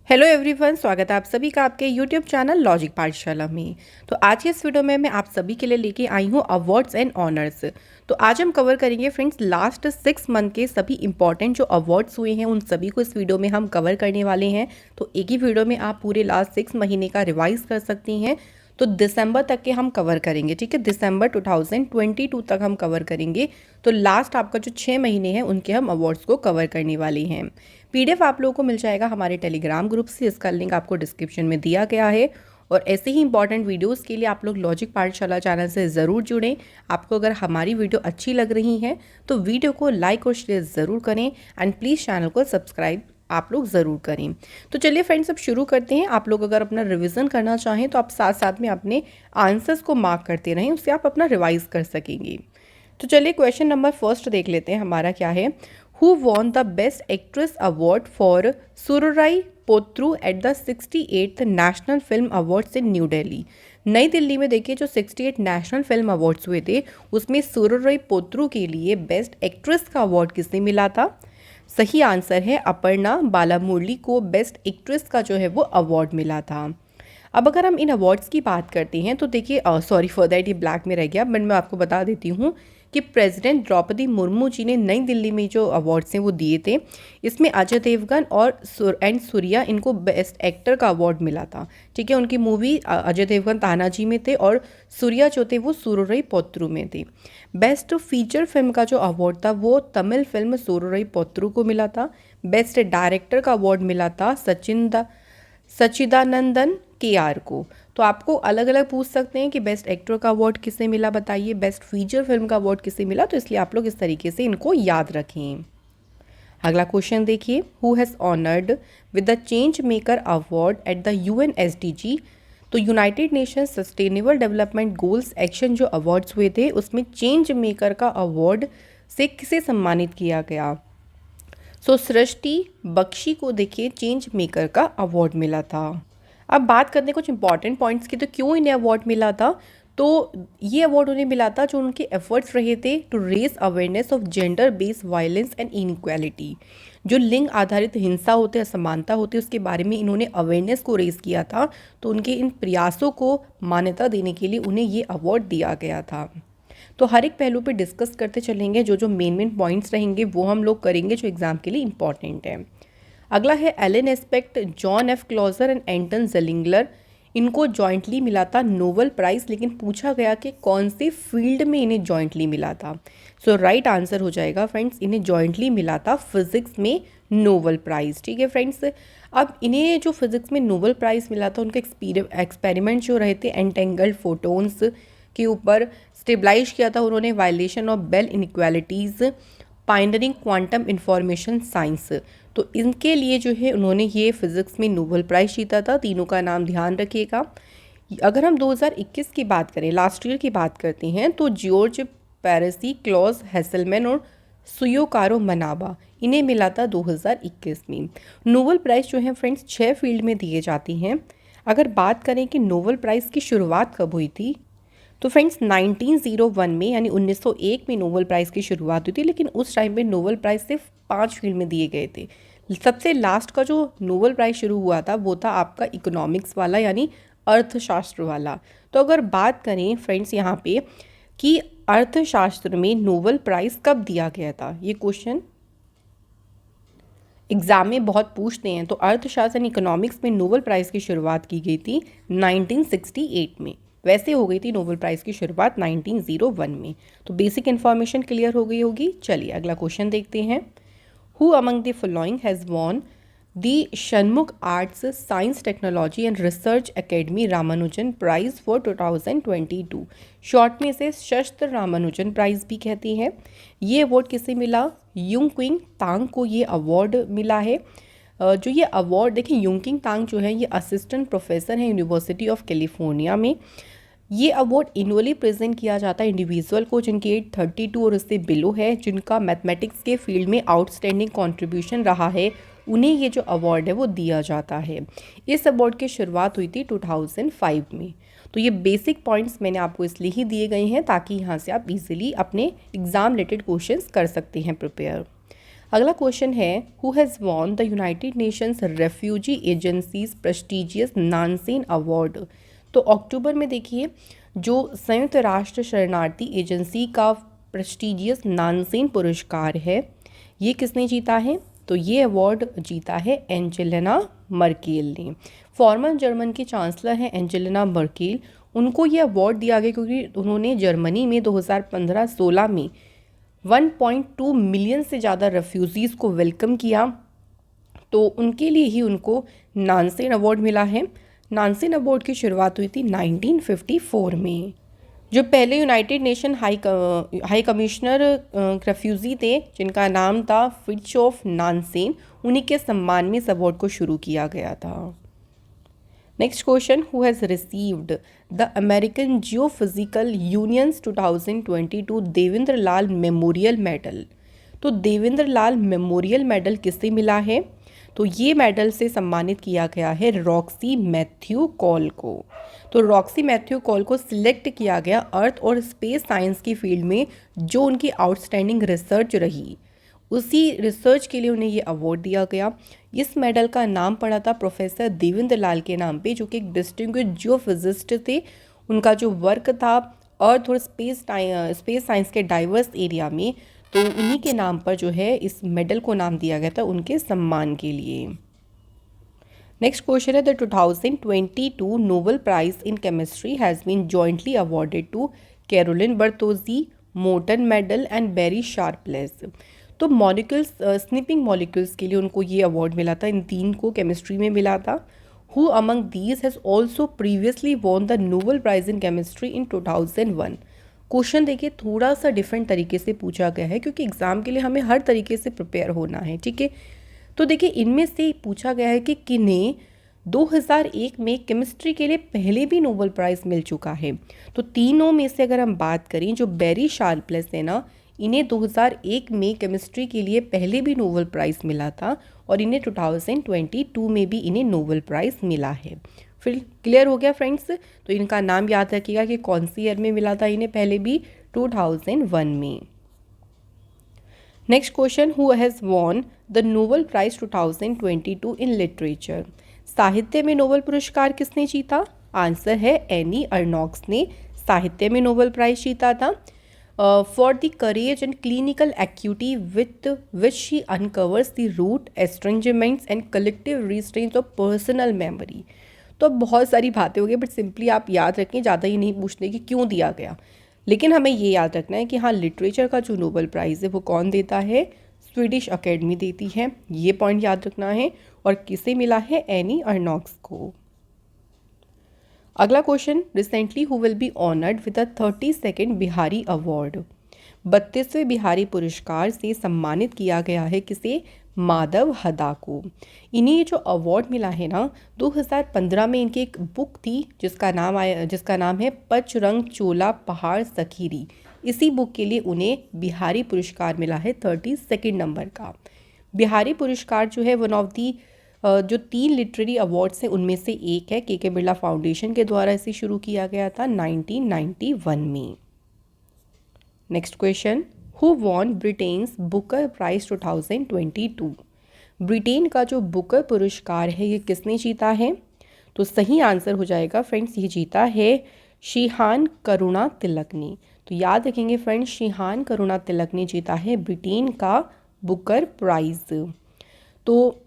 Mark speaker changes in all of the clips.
Speaker 1: Hello everyone, स्वागत है आप सभी का आपके यूट्यूब चैनल लॉजिक पाठशाला में। तो आज के इस वीडियो में मैं आप सभी के लिए लेके आई हूँ अवार्ड्स एंड ऑनर्स। तो आज हम कवर करेंगे फ्रेंड्स लास्ट 6 मंथ के सभी इंपॉर्टेंट जो अवार्ड्स हुए हैं उन सभी को इस वीडियो में हम कवर करने वाले हैं। तो एक ही वीडियो में आप पूरे लास्ट 6 महीने का रिवाइज कर सकती हैं। तो दिसंबर तक के हम कवर करेंगे, ठीक है। दिसंबर 2022 तक हम कवर करेंगे। तो लास्ट आपका जो 6 महीने हैं उनके हम अवार्ड्स को कवर करने वाले हैं। पीडीएफ आप लोगों को मिल जाएगा हमारे टेलीग्राम ग्रुप से, इसका लिंक आपको डिस्क्रिप्शन में दिया गया है। और ऐसे ही इंपॉर्टेंट वीडियोस के लिए आप लोग लॉजिक पाठशाला चैनल से ज़रूर जुड़ें। आपको अगर हमारी वीडियो अच्छी लग रही है तो वीडियो को लाइक और शेयर ज़रूर करें एंड प्लीज़ चैनल को सब्सक्राइब आप लोग ज़रूर करें। तो चलिए फ्रेंड्स, अब शुरू करते हैं। आप लोग अगर अपना रिवीजन करना चाहें तो आप साथ साथ में अपने आंसर्स को मार्क करते रहें, उससे आप अपना रिवाइज कर सकेंगे। तो चलिए क्वेश्चन नंबर फर्स्ट देख लेते हैं, हमारा क्या है। Who won the best actress award for Soorarai Pottru at the 68th national film awards in new Delhi. नई दिल्ली में देखिए जो 68 नेशनल फिल्म अवार्ड्स हुए थे उसमें सुरराई पोत्रू के लिए बेस्ट एक्ट्रेस का अवार्ड किसने मिला था। सही आंसर है अपर्णा बालामुरली को बेस्ट एक्ट्रेस का जो है वो अवार्ड मिला था। अब अगर हम इन अवार्ड्स की बात करते हैं तो देखिए, सॉरी फॉर दैट, ये ब्लैक में रह गया, बट मैं आपको बता देती हूँ कि प्रेसिडेंट द्रौपदी मुर्मू जी ने नई दिल्ली में जो अवार्ड्स हैं वो दिए थे। इसमें अजय देवगन और सूर्या इनको बेस्ट एक्टर का अवार्ड मिला था, ठीक है। उनकी मूवी अजय देवगन तानाजी में थे और सूर्या जो थे वो सुररई पोत्रू में थे। बेस्ट फीचर फिल्म का जो अवार्ड था वो तमिल फिल्म सुररई पोत्रू को मिला था। बेस्ट डायरेक्टर का अवार्ड मिला था सच्चिदानंदन के को। तो आपको अलग अलग पूछ सकते हैं कि बेस्ट एक्टर का अवार्ड किसे मिला बताइए, बेस्ट फीचर फिल्म का अवार्ड किसे मिला, तो इसलिए आप लोग इस तरीके से इनको याद रखें। अगला क्वेश्चन देखिए, who has honoured with the change maker award at the UNSDG। तो United Nations sustainable development goals action जो अवार्ड्स हुए थे उसमें चेंज मेकर का अवार्ड से किसे सम्मानित किया गया। सो सृष्टि बख्शी को देखिए चेंज मेकर का अवार्ड मिला था। अब बात करते हैं कुछ इंपॉर्टेंट पॉइंट्स की, तो क्यों इन्हें अवार्ड मिला था। तो ये अवार्ड उन्हें मिला था जो उनके एफर्ट्स रहे थे to raise awareness of gender based violence and inequality. जो लिंग आधारित हिंसा होते असमानता होती उसके बारे में इन्होंने अवेयरनेस को रेज किया था। तो उनके इन प्रयासों को मान्यता देने के लिए उन्हें ये अवार्ड दिया गया था। तो हर एक पहलू पे डिस्कस करते चलेंगे, जो जो मेन पॉइंट्स रहेंगे वो हम लोग करेंगे जो एग्जाम के लिए इंपॉर्टेंट है। अगला है Alain Aspect, John F Clauser and Anton Zeilinger, इनको जॉइंटली मिला था नोबेल प्राइज़, लेकिन पूछा गया कि कौन से फील्ड में इन्हें जॉइंटली मिला था। सो राइट आंसर हो जाएगा फ्रेंड्स, इन्हें जॉइंटली मिला था फिजिक्स में नोबेल प्राइज़, ठीक है फ्रेंड्स। अब इन्हें जो फिजिक्स में नोबेल प्राइज़ मिला था उनका एक्सपेरिमेंट जो रहे थे एंटेंगल्ड फोटोन्स के ऊपर स्टेबलाइज किया था उन्होंने, violation of Bell inequalities, pioneering quantum information science. तो इनके लिए जो है उन्होंने ये फिज़िक्स में नोबेल प्राइज़ जीता था। तीनों का नाम ध्यान रखिएगा। अगर हम 2021 की बात करें, लास्ट ईयर की बात करते हैं, तो जॉर्ज पैरसी, क्लॉज हेसलमैन और सुयोकारो मनाबा, इन्हें मिला था 2021 में। नोबेल प्राइज़ जो है फ्रेंड्स 6 फील्ड में दिए जाती हैं। अगर बात करें कि नोबेल प्राइज़ की शुरुआत कब हुई थी, तो फ्रेंड्स 1901 में यानी 1901 में नोबेल प्राइज़ की शुरुआत हुई थी, लेकिन उस टाइम पे नोबेल प्राइज़ सिर्फ 5 फील्ड में दिए गए थे। सबसे लास्ट का जो नोबेल प्राइज़ शुरू हुआ था वो था आपका इकोनॉमिक्स वाला यानी अर्थशास्त्र वाला। तो अगर बात करें फ्रेंड्स यहाँ पे कि अर्थशास्त्र में नोबेल प्राइज़ कब दिया गया था, ये क्वेश्चन एग्जाम में बहुत पूछते हैं। तो अर्थशास्त्र इकोनॉमिक्स में नोबेल प्राइज़ की शुरुआत की गई थी 1968 में। वैसे हो गई थी नोबेल प्राइज़ की शुरुआत 1901 में। तो बेसिक इन्फॉर्मेशन क्लियर हो गई होगी। चलिए अगला क्वेश्चन देखते हैं। Who among the following has won the Shanmukh arts science technology and research academy Ramanujan prize for 2022। Short में से शस्त्र रामानुजन प्राइज़ भी कहती है। ये अवार्ड किसे मिला, यूंगक्विंग तांग को ये अवार्ड मिला है। जो ये अवार्ड देखिए, यूंगकिंग तांग जो है ये असिस्टेंट प्रोफेसर हैं यूनिवर्सिटी ऑफ कैलिफोर्निया में। ये अवार्ड एनुअली प्रेजेंट किया जाता है इंडिविजुअल को जिनकी एज 32 और उससे बिलो है, जिनका मैथमेटिक्स के फील्ड में आउटस्टैंडिंग कंट्रीब्यूशन रहा है, उन्हें ये जो अवार्ड है वो दिया जाता है। इस अवार्ड की शुरुआत हुई थी 2005 में। तो ये बेसिक पॉइंट्स मैंने आपको इसलिए ही दिए गए हैं ताकि यहाँ से आप इजीली अपने एग्ज़ाम रिलेटेड क्वेश्चंस कर सकते हैं प्रिपेयर। अगला क्वेश्चन है, who has won the United Nations refugee agencies prestigious Nansen award. तो अक्टूबर में देखिए जो संयुक्त राष्ट्र शरणार्थी एजेंसी का प्रेस्टिजियस नानसेन पुरस्कार है, ये किसने जीता है? तो ये अवार्ड जीता है एंजेलिना मर्केल ने। फॉर्मर जर्मन की चांसलर हैं एंजेलिना मर्केल, उनको ये अवार्ड दिया गया क्योंकि उन्होंने जर्मनी में 2015-16 में 1.2 मिलियन से ज़्यादा रेफ्यूज़ीज़ को वेलकम किया, तो उनके लिए ही उनको नानसेन अवार्ड मिला है। नानसेन अवार्ड की शुरुआत हुई थी 1954 में। जो पहले यूनाइटेड नेशन हाई कमिश्नर रेफ्यूज़ी थे, जिनका नाम था फ्रिट्जोफ नानसेन, उन्हीं के सम्मान में इस अवार्ड को शुरू किया गया था। Next question, who has received the American geophysical unions 2022 Devendra Lal memorial medal. तो देवेंद्र लाल मेमोरियल मेडल किससे मिला है? तो ये मेडल से सम्मानित किया गया है रॉक्सी मैथ्यू कॉल को। तो रॉक्सी मैथ्यू कॉल को सिलेक्ट किया गया अर्थ और स्पेस साइंस की फील्ड में जो उनकी आउटस्टैंडिंग रिसर्च रही, उसी रिसर्च के लिए उन्हें ये अवार्ड दिया गया। इस मेडल का नाम पड़ा था प्रोफेसर देवेंद्र लाल के नाम पे, जो कि एक डिस्टिंग्विश्ड जियोफिजिस्ट थे। उनका जो वर्क था अर्थ और स्पेस साइंस के डाइवर्स एरिया में, तो उन्हीं के नाम पर जो है इस मेडल को नाम दिया गया था उनके सम्मान के लिए। नेक्स्ट क्वेश्चन है, the 2022 Nobel prize in chemistry has been jointly awarded to Carolyn Bertozzi, Morten Meldal and Barry Sharpless. तो मॉलिक्यूल्स स्निपिंग मॉलिक्यूल्स के लिए उनको ये अवार्ड मिला था, इन तीन को केमिस्ट्री में मिला था। Who among these has also previously won the Nobel prize in chemistry in 2001। Question देखिए थोड़ा सा डिफरेंट तरीके से पूछा गया है क्योंकि एग्ज़ाम के लिए हमें हर तरीके से प्रिपेयर होना है, ठीक है। तो देखिए इनमें से पूछा गया है कि किन्हें 2001 में केमिस्ट्री के लिए पहले भी नोबेल प्राइज़ मिल चुका है। तो तीनों में से अगर हम बात करें, जो बेरी शार्पलेस है ना, इन्हें 2001 में केमिस्ट्री के लिए पहले भी नोबेल प्राइज़ मिला था और इन्हें 2022 में भी इन्हें नोबेल प्राइज़ मिला है। फिर क्लियर हो गया फ्रेंड्स। तो इनका नाम याद रखिएगा कि कौन सी ईयर में मिला था इन्हें, पहले भी 2001 में। Next question, who has won the Nobel prize 2022 in literature. साहित्य में नोबेल पुरस्कार किसने जीता? आंसर है एनी अर्नॉक्स ने साहित्य में नोबेल प्राइज जीता था for the courage and clinical acuity with which she uncovers the root estrangements and collective restraints of personal memory. तो अब बहुत सारी बातें हो गई, बट सिंपली आप याद रखें, ज़्यादा ही नहीं पूछने कि क्यों दिया गया, लेकिन हमें ये याद रखना है कि हाँ, लिटरेचर का जो नोबेल प्राइज़ है वो कौन देता है? स्वीडिश अकेडमी देती है, ये पॉइंट याद रखना है। और किसे मिला है? एनी अर्नॉक्स को। अगला question, recently who will be honoured with the 32nd Bihari award. 32वें बिहारी पुरस्कार से सम्मानित किया गया है किसे? माधव हदा को। इन्हें ये जो अवार्ड मिला है ना, 2015 में इनकी एक बुक थी जिसका नाम है पचरंग चोला पहाड़ सखीरी। इसी बुक के लिए उन्हें बिहारी पुरस्कार मिला है 32nd नंबर का। बिहारी पुरस्कार जो है वन ऑफ दी जो 3 लिटरेरी अवार्ड्स हैं उनमें से एक है। के बिरला फाउंडेशन के द्वारा इसे शुरू किया गया था 1991 में। Next question, who won Britain's Booker prize 2022। Britain का जो बुकर पुरस्कार है ये किसने जीता है? तो सही आंसर हो जाएगा फ्रेंड्स, ये जीता है शिहान करुणा तिलक ने। तो याद रखेंगे फ्रेंड्स, शिहान करुणा तिलक ने जीता है ब्रिटेन का बुकर प्राइज। तो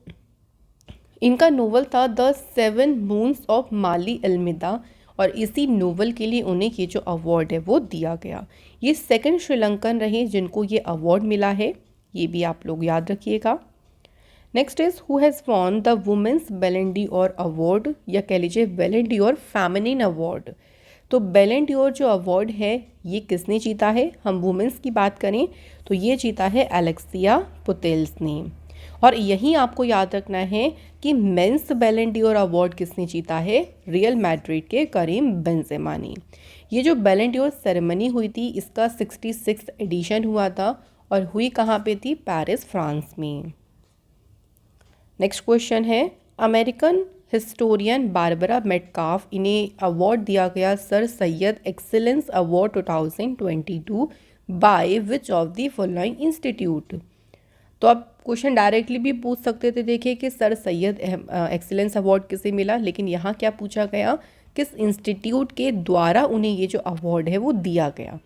Speaker 1: इनका नोवेल था द 7 मून्स ऑफ माली अलमिदा और इसी नोवेल के लिए उन्हें ये जो अवार्ड है वो दिया गया। ये सेकंड श्रीलंकन रहे जिनको ये अवार्ड मिला है, ये भी आप लोग याद रखिएगा। Next is who has won the women's बैलन ड'ओर अवार्ड, या कह लीजिए बैलन ड'ओर फेमिनिन अवार्ड। तो बैलन ड'ओर जो अवार्ड है ये किसने जीता है? हम वुमेंस की बात करें तो ये जीता है एलेक्सिया पुटेल्स ने। और यहीं आपको याद रखना है कि मेंस बैलन ड'ओर अवार्ड किसने जीता है? रियल मैड्रिड के करीम बेंजेमा ने। ये जो बैलन ड'ओर सेरेमनी हुई थी इसका 66 एडिशन हुआ था और हुई कहाँ पे थी? पेरिस, फ्रांस में। नेक्स्ट क्वेश्चन है, अमेरिकन हिस्टोरियन बारबरा मेटकाफ, इन्हें अवार्ड दिया गया sir Syed excellence award 2022 by which of the following institute. तो आप क्वेश्चन डायरेक्टली भी पूछ सकते थे, देखिए कि सर सैयद एक्सीलेंस अवार्ड किसे मिला, लेकिन यहाँ क्या पूछा गया, किस इंस्टीट्यूट के द्वारा उन्हें ये जो अवार्ड है वो दिया गया।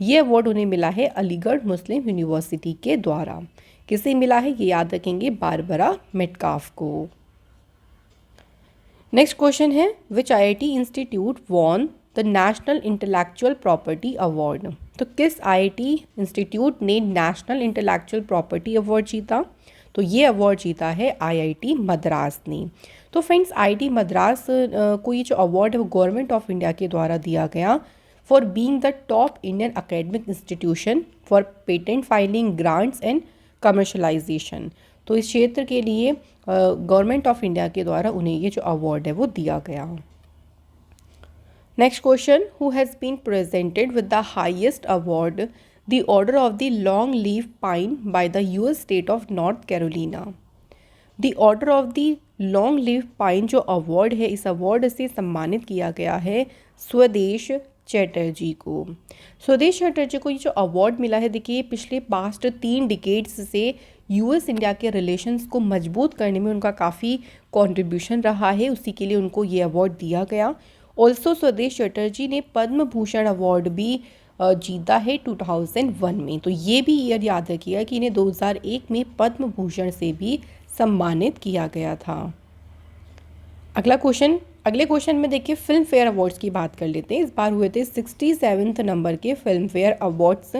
Speaker 1: ये अवार्ड उन्हें मिला है अलीगढ़ मुस्लिम यूनिवर्सिटी के द्वारा। किसे मिला है ये याद रखेंगे, बारबरा मेटकाफ को। नेक्स्ट क्वेश्चन है, विच IIT institute won the national intellectual property award. तो किस आईआईटी इंस्टीट्यूट ने नेशनल इंटेलेक्चुअल प्रॉपर्टी अवार्ड जीता, तो ये अवार्ड जीता है आईआईटी मद्रास ने। तो फ्रेंड्स आईआईटी मद्रास को ये जो अवार्ड है वो गवर्नमेंट ऑफ इंडिया के द्वारा दिया गया for being the top Indian academic institution for patent filing, grants and commercialisation. तो इस क्षेत्र के लिए गवर्नमेंट ऑफ इंडिया के द्वारा उन्हें ये जो अवार्ड है वो दिया गया। Next question, who has been presented with the highest award the order of the Long Leaf Pine by the US state of North Carolina. The order of the Long Leaf Pine जो award है, इस award से सम्मानित किया गया है स्वदेश चैटर्जी को। स्वदेश चैटर्जी को ये जो अवार्ड मिला है, देखिए पिछले पास्ट 3 डिकेड्स से यूएस इंडिया के रिलेशंस को मजबूत करने में उनका काफ़ी कंट्रीब्यूशन रहा है, उसी के लिए उनको ये अवार्ड दिया गया। ऑल्सो स्वदेश चैटर्जी ने पद्म भूषण अवार्ड भी जीता है 2001 में। तो ये भी ईयर याद रखिएगा कि इन्हें 2001 में पद्म भूषण से भी सम्मानित किया गया था। अगले क्वेश्चन में देखिए फिल्म फेयर अवार्ड्स की बात कर लेते हैं। इस बार हुए थे 67वें नंबर के फिल्म फेयर अवार्ड्स।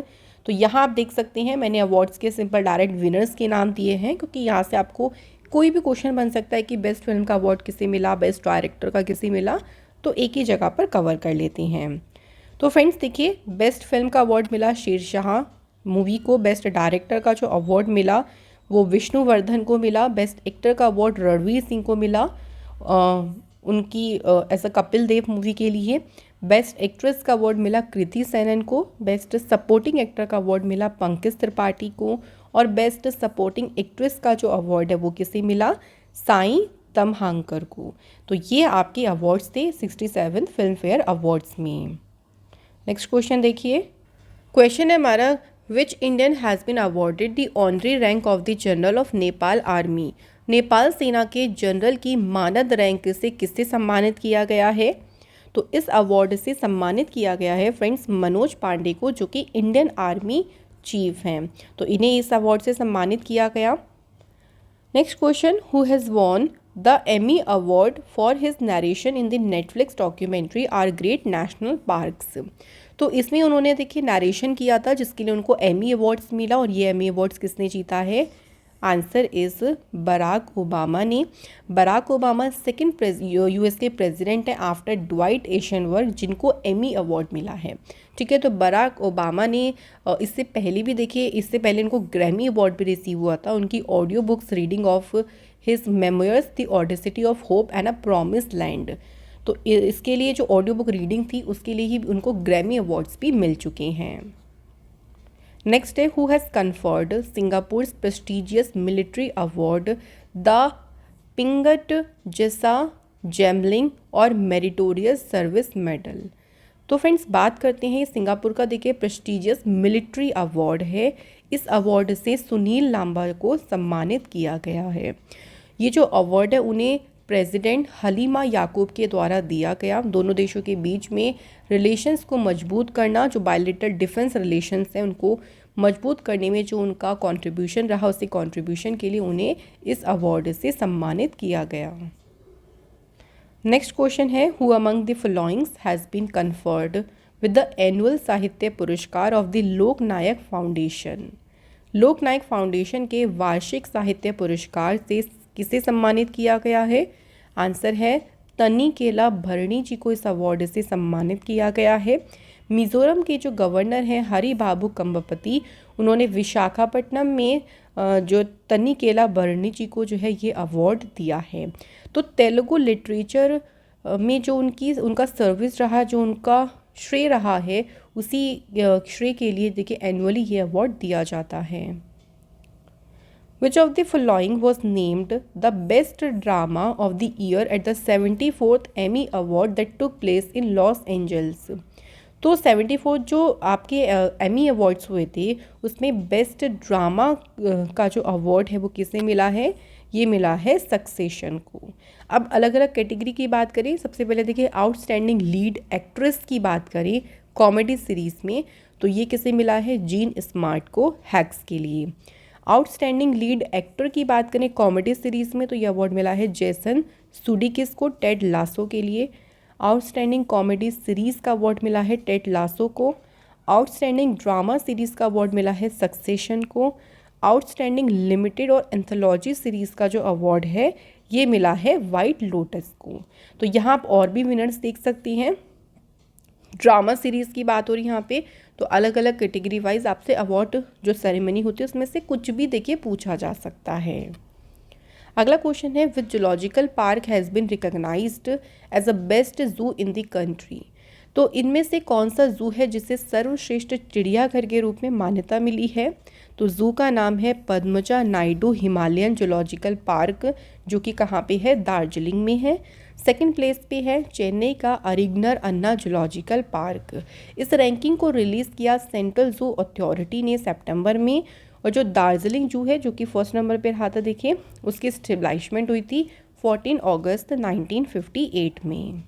Speaker 1: तो यहाँ आप देख सकते हैं मैंने अवार्ड्स के सिंपल डायरेक्ट विनर्स के नाम दिए हैं, क्योंकि यहाँ से आपको कोई भी क्वेश्चन बन सकता है कि बेस्ट फिल्म का अवार्ड किसे मिला, बेस्ट डायरेक्टर का किसे मिला, तो एक ही जगह पर कवर कर लेते हैं। तो फ्रेंड्स देखिए बेस्ट फिल्म का अवार्ड मिला शेरशाह मूवी को। बेस्ट डायरेक्टर का जो अवार्ड मिला वो विष्णुवर्धन को मिला। बेस्ट एक्टर का अवार्ड रणवीर सिंह को मिला उनकी as a Kapil Dev movie के लिए। बेस्ट एक्ट्रेस का अवार्ड मिला कृति सेनन को। बेस्ट सपोर्टिंग एक्टर का अवार्ड मिला पंकज त्रिपाठी को। और बेस्ट सपोर्टिंग एक्ट्रेस का जो अवार्ड है वो किसे मिला, साई तमहांकर को। तो ये आपके अवार्ड्स थे 67 फिल्म फेयर अवार्ड्स में। नेक्स्ट क्वेश्चन देखिए, क्वेश्चन है हमारा, which Indian has been awarded the honorary rank of the general of Nepal army. Nepal सेना के जनरल की मानद रैंक से किससे सम्मानित किया गया है, तो इस अवार्ड से सम्मानित किया गया है फ्रेंड्स मनोज पांडे को, जो कि इंडियन आर्मी चीफ हैं। तो इन्हें इस अवार्ड से सम्मानित किया गया। Next question, who has won the Emmy award for his narration in the Netflix documentary our great national parks. तो इसमें उन्होंने देखिए नरेशन किया था, जिसके लिए उनको एमी अवार्ड्स मिला। और ये एमी अवार्ड्स किसने जीता है, आंसर इज बराक ओबामा ने। बराक ओबामा सेकंड यूएस के प्रेसिडेंट हैं आफ्टर ड्वाइट एशनवर्थ, जिनको एमी अवार्ड मिला है। ठीक है, तो बराक ओबामा ने इससे पहले भी देखिए, इससे पहले इनको ग्रैमी अवार्ड भी रिसीव हुआ था उनकी audio books reading of his memoirs the audacity of hope and a promised land. तो इसके लिए जो ऑडियो बुक रीडिंग थी उसके लिए ही उनको ग्रैमी अवार्ड्स भी मिल चुके हैं। नेक्स्ट है, who has conferred Singapore prestigious military award the पिंगट जसा जैमलिंग और मेरिटोरियस सर्विस मेडल। तो फ्रेंड्स बात करते हैं सिंगापुर का, देखिए प्रेस्टिजियस मिलिट्री अवार्ड है। इस अवार्ड से सुनील लांबा को सम्मानित किया गया है। ये जो अवार्ड है उन्हें प्रेसिडेंट हलीमा याकूब के द्वारा दिया गया। दोनों देशों के बीच में रिलेशंस को मजबूत करना, जो बायलैटरल डिफेंस रिलेशंस हैं उनको मजबूत करने में जो उनका कंट्रीब्यूशन रहा, उसी कंट्रीब्यूशन के लिए उन्हें इस अवार्ड से सम्मानित किया गया। नेक्स्ट क्वेश्चन है, who among the followings has been conferred with the annual Sahitya Puraskar of the Loknayak foundation. Loknayak foundation के वार्षिक साहित्य पुरस्कार से किसे सम्मानित किया गया है, आंसर है तनिकेला भरणी जी को इस अवार्ड से सम्मानित किया गया है। मिज़ोरम के जो गवर्नर हैं हरि बाबू कंबपति, उन्होंने विशाखापट्टनम में जो तनिकेला भरणी जी को जो है ये अवार्ड दिया है। तो तेलुगु लिटरेचर में जो उनका सर्विस रहा, जो उनका श्रेय रहा है, उसी श्रेय के लिए देखिए एनुअली ये अवार्ड दिया जाता है। Which of the following was named the best drama of the year at the 74th Emmy Award that took place in Los Angeles? तो 74 जो आपके एमी अवार्ड्स हुए थे उसमें बेस्ट ड्रामा का जो अवार्ड है वो किसे मिला है, ये मिला है सक्सेशन को। अब अलग अलग कैटेगरी की बात करें, सबसे पहले देखिए आउटस्टैंडिंग लीड एक्ट्रेस की बात करें कॉमेडी सीरीज़ में, तो ये किसे मिला है, जीन स्मार्ट को हैक्स के लिए। आउटस्टैंडिंग लीड एक्टर की बात करें कॉमेडी सीरीज़ में तो ये अवार्ड मिला है जेसन सुडिकिस को टेड लासो के लिए। आउटस्टैंडिंग कॉमेडी सीरीज़ का अवार्ड मिला है टेड लासो को। आउटस्टैंडिंग ड्रामा सीरीज़ का अवार्ड मिला है सक्सेशन को। आउटस्टैंडिंग लिमिटेड और एंथोलॉजी सीरीज़ का जो अवार्ड है ये मिला है वाइट लोटस को। तो यहाँ आप और भी विनर्स देख सकती हैं। ड्रामा सीरीज़ की बात हो रही है यहाँ पे, तो अलग अलग कैटेगरी वाइज आपसे अवार्ड जो सेरेमनी होती है उसमें से कुछ भी देखिए पूछा जा सकता है। अगला क्वेश्चन है, which zoological park has been recognised as a best zoo in the country. तो इनमें से कौन सा जू है जिसे सर्वश्रेष्ठ चिड़ियाघर के रूप में मान्यता मिली है। तो जू का नाम है Padmaja Naidu Himalayan zoological park, जो कि कहाँ पे है, दार्जिलिंग में है। सेकंड प्लेस पे है चेन्नई का अरिगनर अन्ना जूलॉजिकल पार्क। इस रैंकिंग को रिलीज़ किया सेंट्रल जू अथॉरिटी ने सितंबर में, और जो दार्जिलिंग जू है जो कि फर्स्ट नंबर पे रहा था, देखिए उसकी स्टेब्लिशमेंट हुई थी 14 अगस्त 1958 में।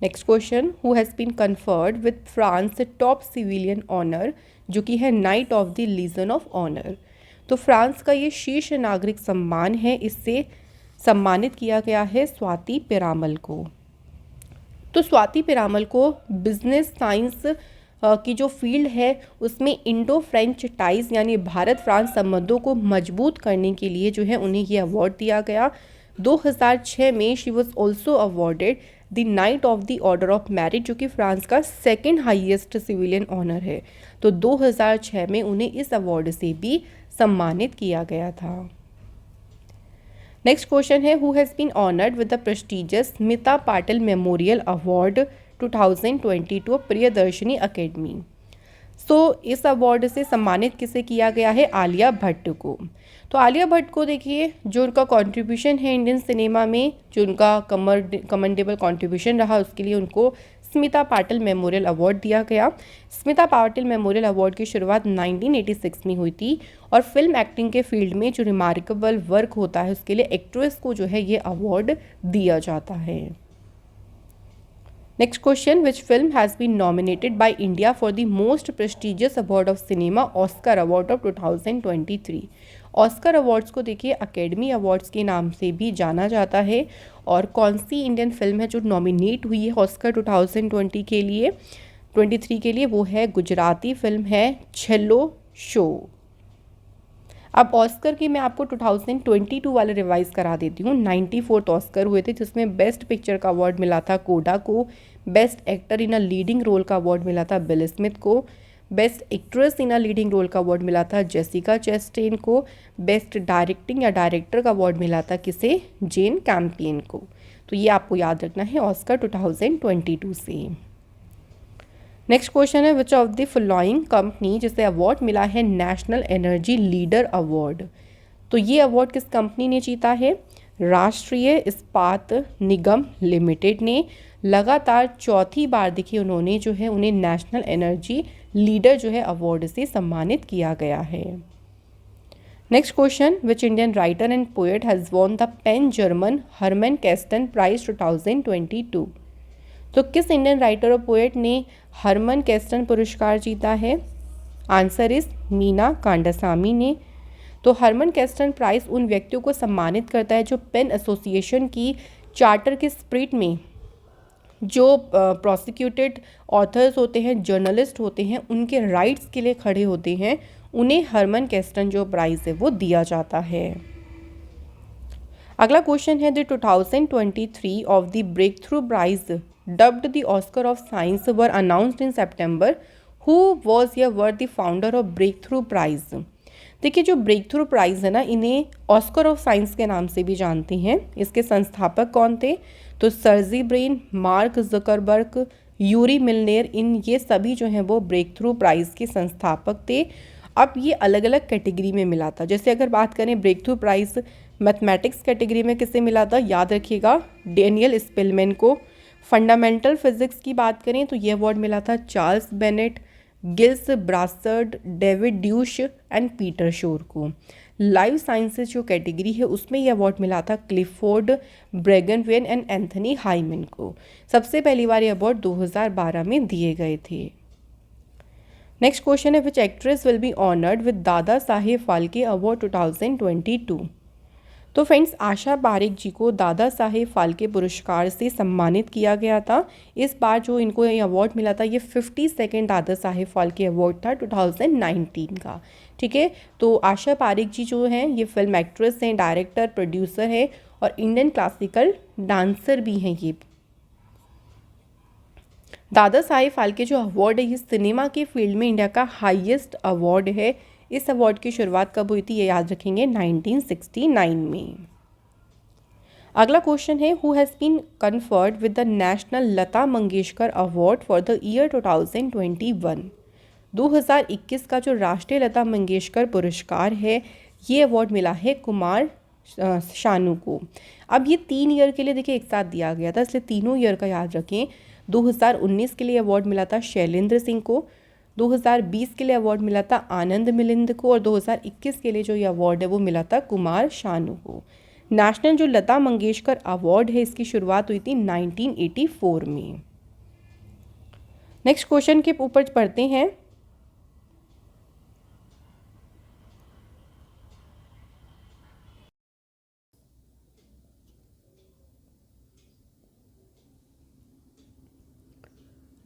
Speaker 1: Next question, who has been conferred with France top civilian honour, जो कि है knight of the Legion of Honour. तो फ्रांस का ये शीर्ष नागरिक सम्मान है, इससे सम्मानित किया गया है स्वाति पिरामल को। तो स्वाति पिरामल को बिजनेस साइंस की जो फील्ड है उसमें इंडो फ्रेंच टाइज यानी भारत फ्रांस संबंधों को मजबूत करने के लिए जो है उन्हें ये अवार्ड दिया गया। 2006 में she was also awarded the night of the order of merit, जो कि फ्रांस का सेकेंड हाईएस्ट सिविलियन ऑनर है। तो 2006 में उन्हें इस अवार्ड से भी सम्मानित किया गया था। नेक्स्ट क्वेश्चन है, who has been honoured with the prestigious Smita Patil memorial award 2022 Priyadarshini academy. So इस अवार्ड से सम्मानित किसे किया गया है, आलिया भट्ट को। तो आलिया भट्ट को देखिए जो उनका कंट्रीब्यूशन है इंडियन सिनेमा में, जो उनका कमेंडेबल कंट्रीब्यूशन रहा, उसके लिए उनको स्मिता पाटिल मेमोरियल अवार्ड दिया गया। स्मिता पाटिल मेमोरियल अवार्ड की शुरुआत 1986 में हुई थी, और फिल्म एक्टिंग के फील्ड में जो रिमार्केबल वर्क होता है उसके लिए एक्ट्रेस को जो है ये अवार्ड दिया जाता है। Next question, which film has been nominated by India for the most prestigious award of cinema Oscar award of 2023। Oscar awards को देखिए अकेडमी अवार्ड्स के नाम से भी जाना जाता है, और कौन सी इंडियन फिल्म है जो नॉमिनेट हुई है ऑस्कर 2023 के लिए, वो है गुजराती फिल्म है छेल्लो शो। अब ऑस्कर की मैं आपको 2022 वाले रिवाइज करा देती हूँ। 94th ऑस्कर हुए थे जिसमें बेस्ट पिक्चर का अवार्ड मिला था कोडा को, best actor in a leading role का अवार्ड मिला था बिल स्मिथ को, best actress in a leading role का अवार्ड मिला था जेसिका चेस्टेन को, बेस्ट डायरेक्टिंग या डायरेक्टर का अवार्ड मिला था किसे, जेन कैम्पियन को। तो ये आपको याद रखना है ऑस्कर 2022 से। नेक्स्ट क्वेश्चन है, which of the following company जिसे अवार्ड मिला है नेशनल एनर्जी लीडर अवार्ड। तो ये अवार्ड किस कंपनी ने जीता है, राष्ट्रीय इस्पात निगम लिमिटेड ने। लगातार चौथी बार देखिए उन्होंने जो है उन्हें नेशनल एनर्जी लीडर जो है अवार्ड से सम्मानित किया गया है। Next question, which Indian writer and poet has won the PEN German Hermann Kesten prize 2022। तो किस इंडियन राइटर और पोएट ने हरमन कैस्टन पुरस्कार जीता है, आंसर इज मीना कांडासामी ने। तो हरमन कैस्टन प्राइज़ उन व्यक्तियों को सम्मानित करता है जो पेन एसोसिएशन की चार्टर के स्पिरिट में जो प्रोसिक्यूटेड ऑथर्स होते हैं, जर्नलिस्ट होते हैं, उनके राइट्स के लिए खड़े होते हैं, उन्हें हरमन कैस्टन जो प्राइज़ है वो दिया जाता है। अगला क्वेश्चन है, the 2023 of the breakthrough prize dubbed the Oscar of science were announced in September, who was या were the founder of breakthrough prize. देखिए जो ब्रेक थ्रू प्राइज़ है ना, इन्हें ऑस्कर ऑफ साइंस के नाम से भी जानते हैं। इसके संस्थापक कौन थे, तो Sergey Brin, Mark Zuckerberg, Yuri Milner, इन ये सभी जो हैं वो ब्रेक थ्रू प्राइज़ के संस्थापक थे। अब ये अलग अलग कैटेगरी में मिला था। जैसे अगर बात करें breakthrough prize mathematics category में किसे मिला था, याद रखिएगा डेनियल स्पिलमैन को। फंडामेंटल फिजिक्स की बात करें तो ये अवार्ड मिला था Charles Bennett, Gilles Brassard, David Deutsch and Peter Shor को। लाइफ साइंसेज जो कैटेगरी है उसमें ये अवार्ड मिला था क्लिफोर्ड ब्रेगनवेन एंड एंथनी हाइमन को। सबसे पहली बार ये अवार्ड 2012 में दिए गए थे। नेक्स्ट क्वेश्चन है, which actress will be honoured with Dadasaheb Phalke award 2022। तो फ्रेंड्स, आशा पारेख जी को दादा साहेब फाल्के पुरस्कार से सम्मानित किया गया था। इस बार जो इनको ये अवार्ड मिला था ये 52nd दादा साहेब फाल्के अवार्ड था 2019 का। ठीक है, तो आशा पारेख जी जो हैं ये फिल्म एक्ट्रेस हैं, डायरेक्टर, प्रोड्यूसर हैं और इंडियन क्लासिकल डांसर भी हैं ये। दादा साहेब फाल्के जो अवार्ड है ये सिनेमा के फील्ड में इंडिया का हाईएस्ट अवार्ड है। इस अवार्ड की शुरुआत कब हुई थी ये याद रखेंगे, 1969 में। अगला क्वेश्चन है, who has been conferred with the national Lata Mangeshkar award for the year 2021। 2021 का जो राष्ट्रीय लता मंगेशकर पुरस्कार है ये अवार्ड मिला है कुमार शानू को। अब ये 3 ईयर के लिए देखिए एक साथ दिया गया था, इसलिए तीनों ईयर का याद रखें। 2019 के लिए अवार्ड मिला था शैलेंद्र सिंह को, 2020 के लिए अवार्ड मिला था आनंद मिलिंद को और 2021 के लिए जो ये अवार्ड है वो मिला था कुमार शानू को। नेशनल जो लता मंगेशकर अवार्ड है इसकी शुरुआत हुई थी 1984 में। नेक्स्ट क्वेश्चन के ऊपर पढ़ते हैं।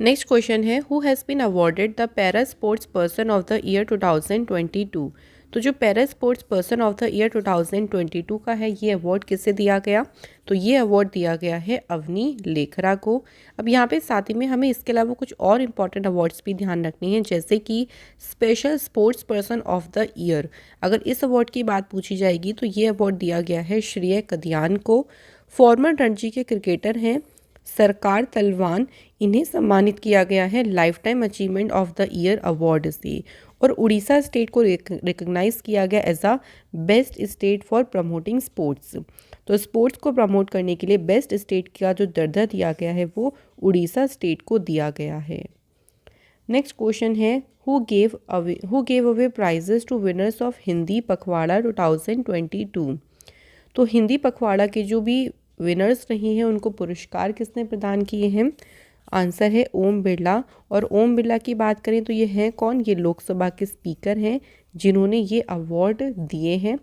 Speaker 1: नेक्स्ट क्वेश्चन है, who has been awarded the para sports person of the year 2022। तो जो para sports person of the year 2022 का है ये अवार्ड किसे दिया गया, तो ये अवार्ड दिया गया है अवनी लेखरा को। अब यहाँ पे साथ ही में हमें इसके अलावा कुछ और इम्पॉर्टेंट अवार्ड्स भी ध्यान रखने हैं, जैसे कि special sports person of the year. अगर इस अवार्ड की बात पूछी जाएगी तो ये अवार्ड दिया गया है श्रेय कदियान को। फॉर्मर रणजी के क्रिकेटर हैं सरकार तलवान, इन्हें सम्मानित किया गया है life time achievement of the year award से। और उड़ीसा स्टेट को रिकग्नाइज किया गया as a best state for promoting sports. तो स्पोर्ट्स को प्रमोट करने के लिए बेस्ट स्टेट का जो दर्जा दिया गया है वो उड़ीसा स्टेट को दिया गया है। नेक्स्ट क्वेश्चन है, who gave away prizes to winners of Hindi Pakhwada 2022। तो हिंदी पखवाड़ा के जो भी विनर्स रही हैं उनको पुरस्कार किसने प्रदान किए हैं, आंसर है ओम बिरला। और ओम बिरला की बात करें तो ये हैं कौन, ये लोकसभा के स्पीकर हैं जिन्होंने ये अवार्ड दिए हैं।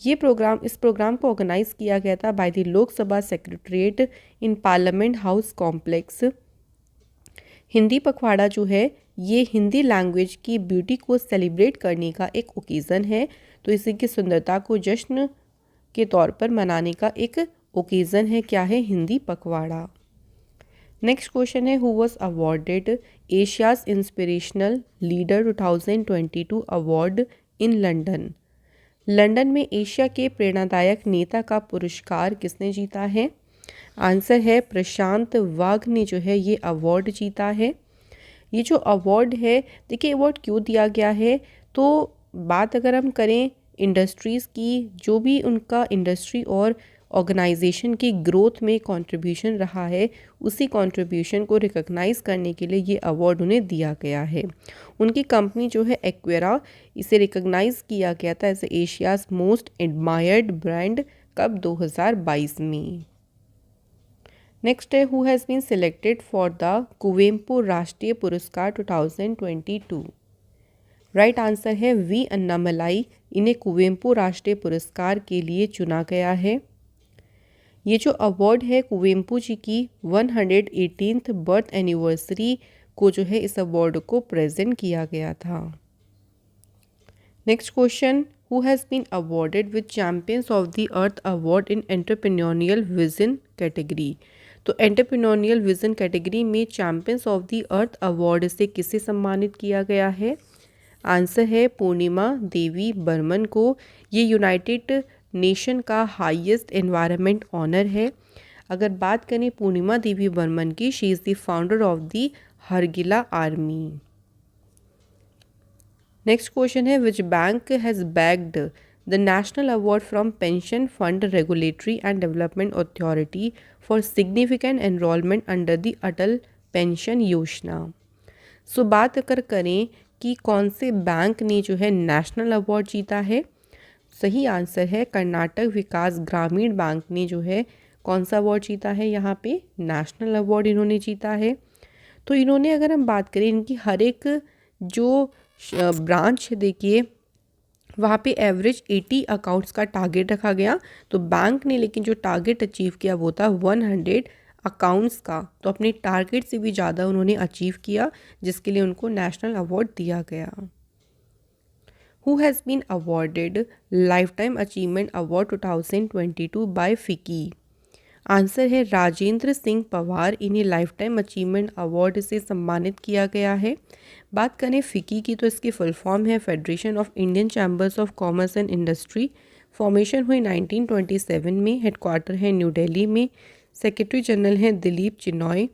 Speaker 1: इस प्रोग्राम को ऑर्गेनाइज किया गया था by the Lok Sabha secretariat in parliament house complex. Hindi पखवाड़ा जो है ये हिंदी लैंग्वेज की ब्यूटी को सेलिब्रेट करने का एक ओकेज़न है, तो इसी की सुंदरता को जश्न के तौर पर मनाने का एक ओकेज़न है, क्या है, हिंदी पखवाड़ा। नेक्स्ट क्वेश्चन है, who was awarded Asia's inspirational leader 2022 award in London. London में एशिया के प्रेरणादायक नेता का पुरस्कार किसने जीता है, आंसर है प्रशांत वाघ ने जो है ये अवार्ड जीता है। ये जो अवार्ड है देखिए अवार्ड क्यों दिया गया है, तो बात अगर हम करें इंडस्ट्रीज़ की, जो भी उनका इंडस्ट्री और ऑर्गेनाइजेशन की ग्रोथ में कंट्रीब्यूशन रहा है उसी कंट्रीब्यूशन को रिकॉग्नाइज करने के लिए ये अवार्ड उन्हें दिया गया है। उनकी कंपनी जो है एक्वेरा, इसे रिकॉग्नाइज किया गया था as Asia's most admired brand, कब, 2022 में। नेक्स्ट है, who has been selected for the Kuvempu Rashtriya Puraskar 2022। Right answer है वी अन्नामलाई, इन्हें कुवेम्पु राष्ट्रीय पुरस्कार के लिए चुना गया है। ये जो अवार्ड है कुवेम्पु जी की 118th बर्थ एनिवर्सरी को जो है इस अवार्ड को प्रेजेंट किया गया था। Next question, who has been awarded with champions of the Earth award in entrepreneurial vision category. तो एंटरप्रेन्योरियल विजन कैटेगरी में champions of the Earth award से किसे सम्मानित किया गया है, आंसर है पूर्णिमा देवी बर्मन को। ये यूनाइटेड नेशन का हाईएस्ट एनवायरनमेंट ऑनर है। अगर बात करें पूर्णिमा देवी बर्मन की, she is the founder of the Hargila army. Next question है, which bank has bagged the national award from pension fund regulatory and development authority for significant enrolment under the Atal pension Yojana. So बात अगर करें कि कौन से बैंक ने जो है नेशनल अवार्ड जीता है, सही आंसर है कर्नाटक विकास ग्रामीण बैंक ने जो है कौन सा अवार्ड जीता है, यहाँ पे नेशनल अवार्ड इन्होंने जीता है। तो इन्होंने, अगर हम बात करें इनकी हर एक जो ब्रांच है, देखिए वहाँ पे एवरेज 80 अकाउंट्स का टारगेट रखा गया। तो बैंक ने लेकिन जो टारगेट अचीव किया वो था 100 अकाउंट्स का, तो अपने टारगेट से भी ज़्यादा उन्होंने अचीव किया, जिसके लिए उनको नेशनल अवार्ड दिया गया। Who has been awarded life time achievement award 2022 by FICCI. Answer है राजेंद्र सिंह पवार, इन्हें लाइफ टाइम अचीवमेंट अवार्ड से सम्मानित किया गया है। बात करें फिकी की तो इसकी फुल फॉर्म है federation of Indian chambers of commerce and industry. Formation हुई 1927 में, हेडक्वार्टर है न्यू दिल्ली में, सेक्रेटरी जनरल हैं दिलीप चिनॉय,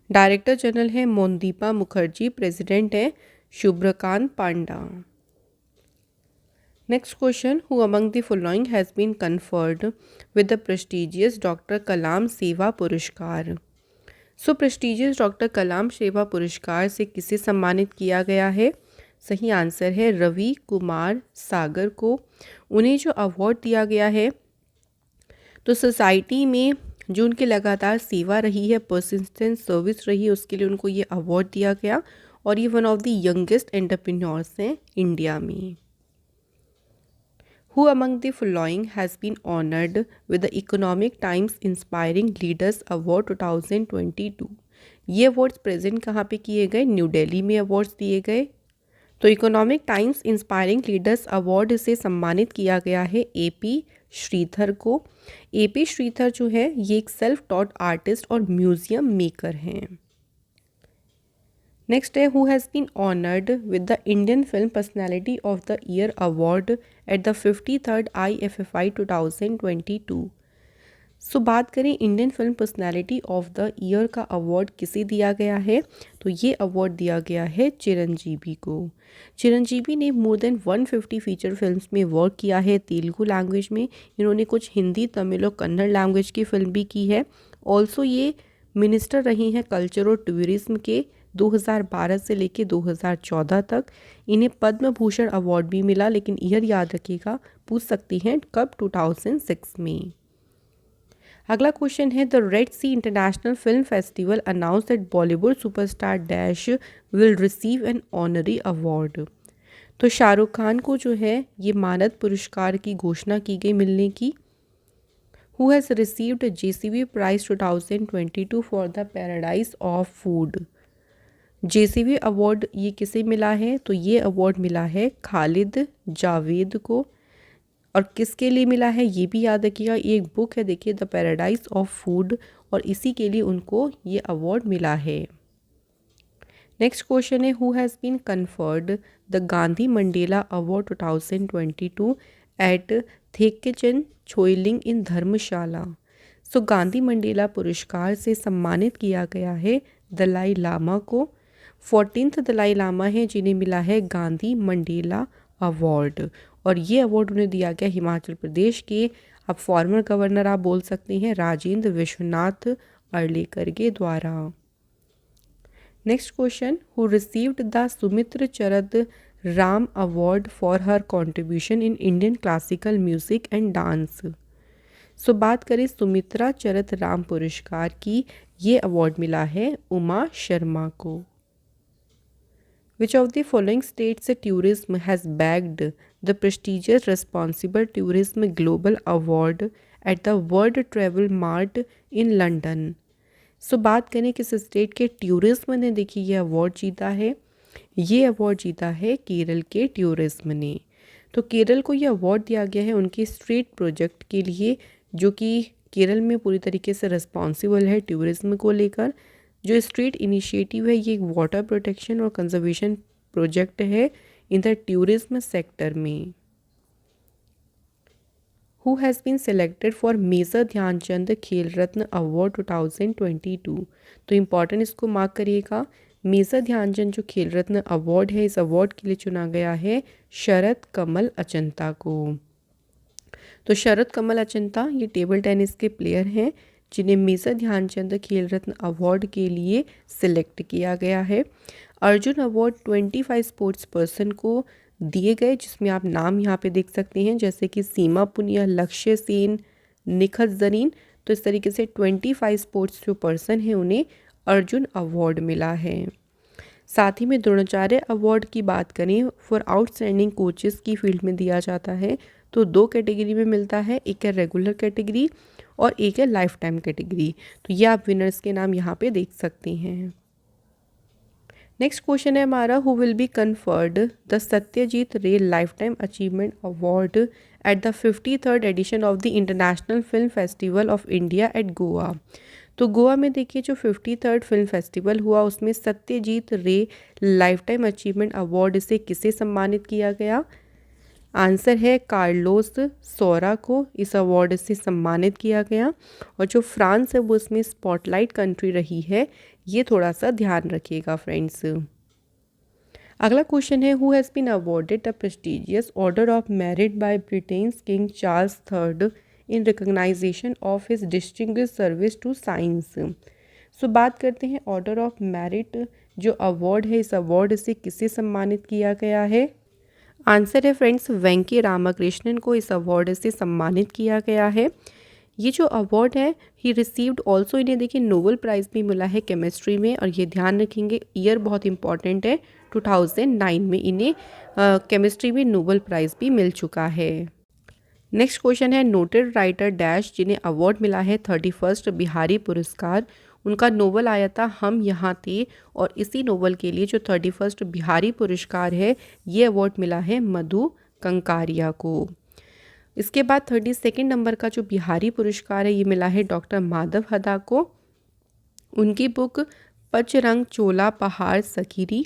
Speaker 1: डायरेक्टर जनरल हैं मोनदीपा मुखर्जी, प्रेसिडेंट है Subhrakant Panda. Next question, who among the following has been conferred with the prestigious doctor Kalam Seva Puraskar. So prestigious doctor Kalam Seva पुरस्कार से किसे सम्मानित किया गया है, सही आंसर है रवि कुमार सागर को। उन्हें जो अवार्ड दिया गया है, तो सोसाइटी में जो उनकी लगातार सेवा रही है, परसिस्टेंट सर्विस रही है, उसके लिए उनको ये अवार्ड दिया गया, और ये one of the youngest entrepreneurs हैं इंडिया में। Who among the following has been honored with the Economic Times Inspiring Leaders Award 2022? ये अवार्ड्स प्रेजेंट कहाँ पे किए गए, न्यू दिल्ली में अवार्ड्स दिए गए। तो economic times inspiring leaders award से सम्मानित किया गया है एपी श्रीधर को। एपी श्रीधर जो है ये एक सेल्फ टॉट आर्टिस्ट और म्यूजियम मेकर हैं। नेक्स्ट है, who has been honoured with the Indian film personality of the year award at the 53rd IFFI 2022। So बात करें Indian film personality of the year का अवार्ड किसे दिया गया है, तो ये अवार्ड दिया गया है चिरंजीवी को। चिरंजीवी ने मोर देन 150 फीचर फिल्म्स में वर्क किया है तेलुगु लैंग्वेज में। इन्होंने कुछ हिंदी, तमिल और कन्नड़ लैंग्वेज की फिल्म भी की है। ऑल्सो ये मिनिस्टर रही हैं कल्चर और टूरिज्म के 2012 से लेके 2014 तक। इन्हें पद्म भूषण अवार्ड भी मिला, लेकिन ईयर याद रखिएगा, पूछ सकती हैं कब, 2006 में। अगला क्वेश्चन है, the Red Sea International film Festival announce that Bollywood superstar dash will receive an honorary award. तो शाहरुख खान को जो है ये मानद पुरस्कार की घोषणा की गई मिलने की। Who has received JCB prize 2022 for the paradise of food. JCB award ये किसे मिला है, तो ये अवार्ड मिला है खालिद जावेद को। और किसके लिए मिला है ये भी याद रखिएगा, ये एक बुक है देखिए द पैराडाइज ऑफ फूड, और इसी के लिए उनको ये अवार्ड मिला है। नेक्स्ट क्वेश्चन है, who has been conferred the Gandhi Mandela award 2022 at Thekchen Choling in Dharamshala. So Gandhi Mandela पुरस्कार से सम्मानित किया गया है दलाई लामा को। 14th दलाई लामा है जिन्हें मिला है गांधी मंडेला अवार्ड, और ये अवार्ड उन्हें दिया गया हिमाचल प्रदेश के, अब फॉर्मर गवर्नर आप बोल सकते हैं, राजेंद्र विश्वनाथ अर्लेकर के द्वारा। Next question, who received the Sumitra Charat Ram award for her contribution in Indian classical music and dance. So बात करें सुमित्रा चरद राम पुरस्कार की, ये अवार्ड मिला है उमा शर्मा को। Which of the following states tourism has bagged the prestigious Responsible Tourism Global Award at the World Travel Mart in London? सो बात करें किस स्टेट के टूरिज्म ने देखिए ये अवार्ड जीता है, ये अवार्ड जीता है केरल के टूरिज्म ने। तो केरल को ये अवार्ड दिया गया है उनके स्ट्रीट प्रोजेक्ट के लिए, जो कि केरल में पूरी तरीके से रिस्पॉन्सिबल है टूरिज्म को लेकर। जो स्ट्रीट इनिशिएटिव है ये एक वाटर प्रोटेक्शन और कंजर्वेशन प्रोजेक्ट है इन द टूरिज्म सेक्टर में। Who has been selected for major Dhyan Chand Khel Ratna award 2022। तो इम्पॉर्टेंट इसको मार्क करिएगा, मेजर ध्यानचंद जो खेल रत्न अवार्ड है, इस अवार्ड के लिए चुना गया है शरद कमल अचंता को। तो शरद कमल अचंता ये टेबल टेनिस के प्लेयर हैं जिन्हें मेजर ध्यानचंद खेल रत्न अवार्ड के लिए सिलेक्ट किया गया है। अर्जुन अवार्ड 25 स्पोर्ट्स पर्सन को दिए गए, जिसमें आप नाम यहाँ पे देख सकते हैं जैसे कि सीमा पुनिया, लक्ष्य सेन, निखत जरीन। तो इस तरीके से 25 स्पोर्ट्स जो पर्सन हैं उन्हें अर्जुन अवार्ड मिला है। साथ ही में द्रोणाचार्य अवार्ड की बात करें फॉर आउटस्टैंडिंग कोचेस की फील्ड में दिया जाता है, तो 2 कैटेगरी में मिलता है, एक है रेगुलर कैटेगरी और एक है लाइफ टाइम कैटेगरी। तो ये आप विनर्स के नाम यहाँ पे देख सकते हैं। नेक्स्ट क्वेश्चन है हमारा, who will be conferred the Satyajit Ray life time achievement award at the 53rd edition of the international film festival of India at Goa. तो गोवा में देखिए जो 53rd फिल्म फेस्टिवल हुआ उसमें Satyajit Ray life time achievement award से किसे सम्मानित किया गया? आंसर है कार्लोस सोरा को इस अवार्ड से सम्मानित किया गया। और जो फ्रांस है वो इसमें स्पॉटलाइट कंट्री रही है, ये थोड़ा सा ध्यान रखिएगा फ्रेंड्स। अगला क्वेश्चन है, who has been awarded the prestigious order of merit by Britain's king Charles III in recognition of his distinguished service to science. So बात करते हैं ऑर्डर ऑफ मेरिट जो अवार्ड है, इस अवार्ड से किसे सम्मानित किया गया है? आंसर है फ्रेंड्स वेंकी रामाकृष्णन को इस अवार्ड से सम्मानित किया गया है। ये जो अवार्ड है ही रिसीव्ड ऑल्सो, इन्हें देखिए नोबेल प्राइज़ भी मिला है केमिस्ट्री में, और ये ध्यान रखेंगे ईयर बहुत इंपॉर्टेंट है, 2009 में इन्हें केमिस्ट्री में नोबेल प्राइज़ भी मिल चुका है। नेक्स्ट क्वेश्चन है, नोटेड राइटर डैश जिन्हें अवार्ड मिला है 31st बिहारी पुरस्कार, उनका नोवेल आया था हम यहाँ थे, और इसी नोवेल के लिए जो 31st बिहारी पुरस्कार है ये अवार्ड मिला है मधु कंकारिया को। इसके बाद 32nd नंबर का जो बिहारी पुरस्कार है ये मिला है डॉक्टर माधव हदा को, उनकी बुक पचरंग चोला पहाड़ सकीरी।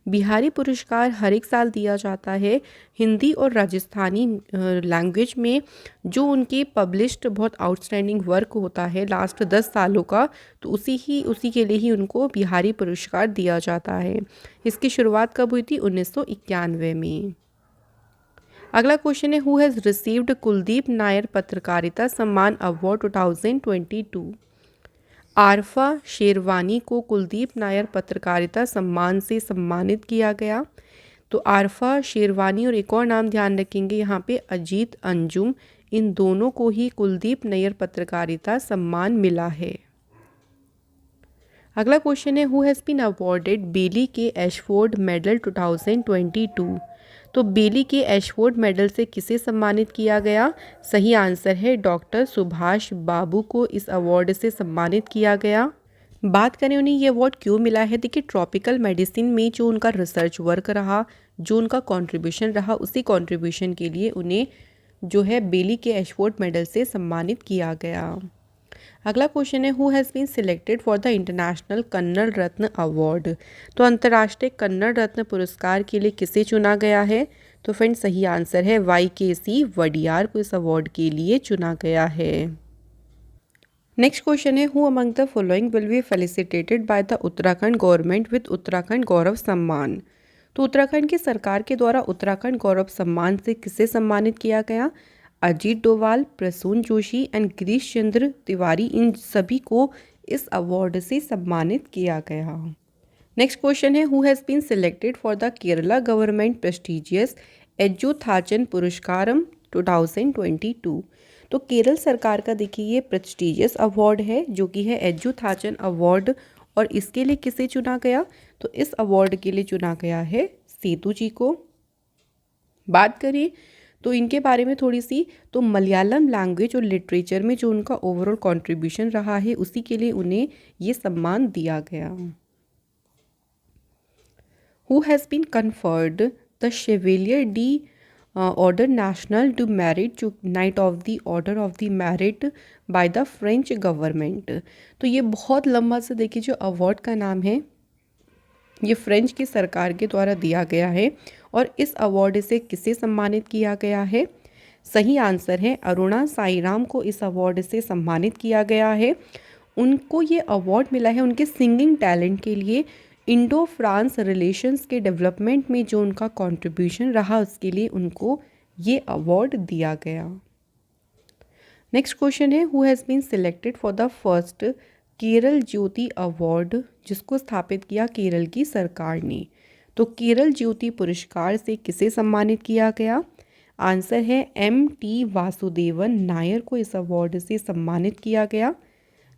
Speaker 1: बिहारी पुरस्कार हर एक साल दिया जाता है हिंदी और राजस्थानी लैंग्वेज में, जो उनके पब्लिश्ड बहुत आउटस्टैंडिंग वर्क होता है लास्ट 10 सालों का, तो उसी के लिए ही उनको बिहारी पुरस्कार दिया जाता है। इसकी शुरुआत कब हुई थी? 1991 में। अगला क्वेश्चन है, who has received Kuldeep Nair पत्रकारिता सम्मान अवार्ड 2022। आरफा शेरवानी को कुलदीप नायर पत्रकारिता सम्मान से सम्मानित किया गया। तो आरफा शेरवानी और एक और नाम ध्यान रखेंगे यहाँ पे अजीत अंजुम, इन दोनों को ही कुलदीप नायर पत्रकारिता सम्मान मिला है। अगला क्वेश्चन है, हु हैज़ बीन अवॉर्डेड बेली के एशफोर्ड मेडल 2022। तो बेली के एशफोर्ड मेडल से किसे सम्मानित किया गया? सही आंसर है डॉक्टर सुभाष बाबू को इस अवार्ड से सम्मानित किया गया। बात करें उन्हें ये अवार्ड क्यों मिला है, देखिए ट्रॉपिकल मेडिसिन में जो उनका रिसर्च वर्क रहा, जो उनका कंट्रीब्यूशन रहा, उसी कंट्रीब्यूशन के लिए उन्हें जो है बेली के एशफोर्ड मेडल से सम्मानित किया गया। अगला क्वेश्चन है, who has been selected for the international Kannada Ratna award. तो अंतर्राष्ट्रीय कन्नड़ रत्न पुरस्कार के लिए किसे चुना गया है? तो फ्रेंड सही आंसर है YKC वडियार को इस अवार्ड के लिए चुना गया है। नेक्स्ट क्वेश्चन है, who among the following will be felicitated by the Uttarakhand government with Uttarakhand Gaurav Samman. तो उत्तराखंड की सरकार के द्वारा उत्तराखंड गौरव सम्मान से किसे सम्मानित किया गया? अजीत डोवाल, प्रसून जोशी एंड गिरीश चंद्र तिवारी, इन सभी को इस अवार्ड से सम्मानित किया गया। नेक्स्ट क्वेश्चन है, who has been selected for the Kerala government prestigious Ezhuthachan Puraskaram 2022। तो केरल सरकार का देखिए ये प्रेस्टिजियस अवार्ड है जो कि है एजुथाचन अवार्ड, और इसके लिए किसे चुना गया? तो इस अवार्ड के लिए चुना गया है सेतु जी को। बात करें तो इनके बारे में थोड़ी सी, तो मलयालम लैंग्वेज और लिटरेचर में जो उनका ओवरऑल कंट्रीब्यूशन रहा है उसी के लिए उन्हें ये सम्मान दिया गया। Who has been conferred the chevalier de ordre national du merit to knight of the order of the merit by the French government. तो ये बहुत लंबा से देखिए जो अवार्ड का नाम है ये फ्रेंच की सरकार के द्वारा दिया गया है, और इस अवार्ड से किसे सम्मानित किया गया है? सही आंसर है अरुणा साईराम को इस अवार्ड से सम्मानित किया गया है। उनको ये अवार्ड मिला है उनके सिंगिंग टैलेंट के लिए। इंडो फ्रांस रिलेशंस के डेवलपमेंट में जो उनका कंट्रीब्यूशन रहा उसके लिए उनको ये अवार्ड दिया गया। नेक्स्ट क्वेश्चन है, who has been selected for the first Kerala Jyothi award, जिसको स्थापित किया केरल की सरकार ने। तो केरल ज्योति पुरस्कार से किसे सम्मानित किया गया? आंसर है M.T. वासुदेवन नायर को इस अवार्ड से सम्मानित किया गया।